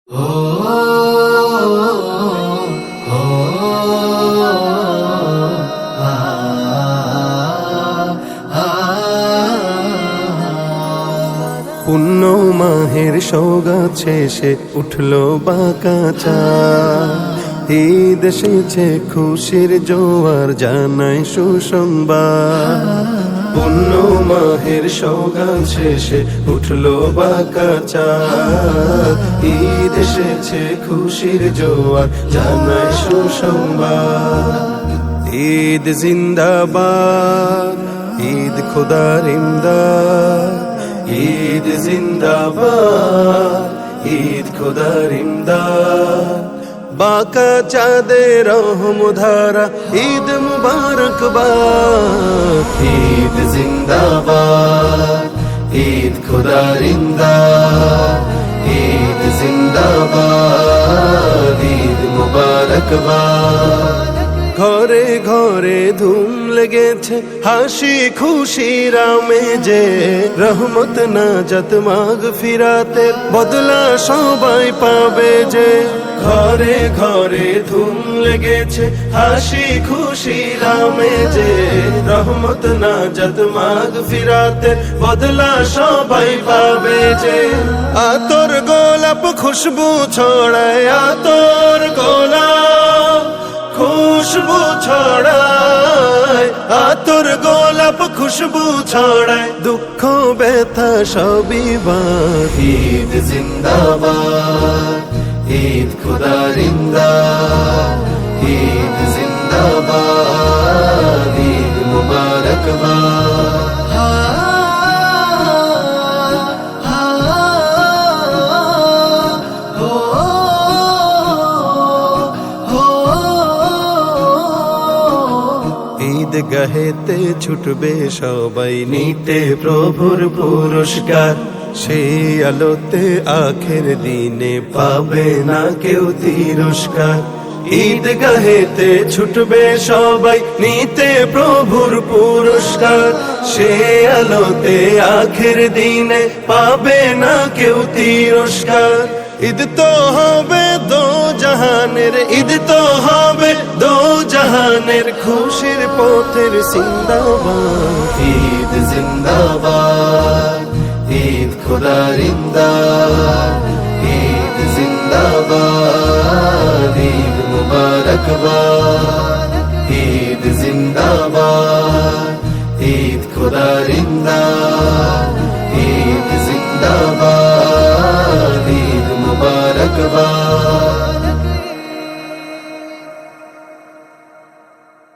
পুণ্য মাহের সওগাত শেষে উঠলো বাঁকা চাঁদ। ঈদ এসেছে খুশির জোয়ার জানাই সুসংবাদ। পুণ্য মাহের সওগাত শেষে উঠলো বাঁকা চাঁদ। ঈদ এসেছে খুশির জোয়ার জানাই সুসংবাদ। ঈদ জিন্দাবাদ, ঈদ খোদার ইমদাদ। ঈদ জিন্দাবাদ, ঈদ খোদার ইমদাদ। বাঁকা চাঁদের রহমধারা ঈদ মুবারকবাদ। ঈদ জিন্দাবাদ, ঈদ খোদার ইমদাদ। ঈদ জিন্দাবাদ, ঈদ মুবারকবাদ। ঘরে ঘরে ধুম লেগেছে হাসি খুশির আমেজে। রহমত নাজাত মাগফিরাতের বদলা সবাই পাবে যে। ঘরে ঘরে ধুম লেগেছে হাসি খুশির আমেজে। রহমত নাজাত মাগফিরাতের বদলা সবাই পাবে যে। আতর গোলাপ খুশবু ছড়ায়, আতর গোলাপ খুশবু ছড়ায়। আতর গোলাপ খুশবু ছড়ায়, দুঃখ ব্যথা সবই বাদ। ঈদ জিন্দাবাদ, ঈদ খোদার ইমদাদ। ঈদ জিন্দাবাদ, ঈদ মুবারকবাদ। ঈদ গাহেতে ছুটবে সবাই নিতে প্রভুর পুরস্কার। সেই আলোতে আখের দিনে পাবে না কেউ তিরস্কার। ঈদ গাহেতে ছুটবে সবাই নিতে প্রভুর পুরস্কার। সেই আলোতে আখের দিনে পাবে না কেউ তিরস্কার। ঈদ তো হবে দো জাহানের, ঈদ তো হবে দো জাহানের খুশির পথের জিন্দাবাদ। ঈদ জিন্দাবাদ, ঈদ খোদার ইমদাদ। ঈদ জিন্দাবাদ, ঈদ মুবারকবাদ। ঈদ জিন্দাবাদ, ঈদ খোদার ইমদাদ। ঈদ জিন্দাবাদ, ঈদ মুবারকবাদ।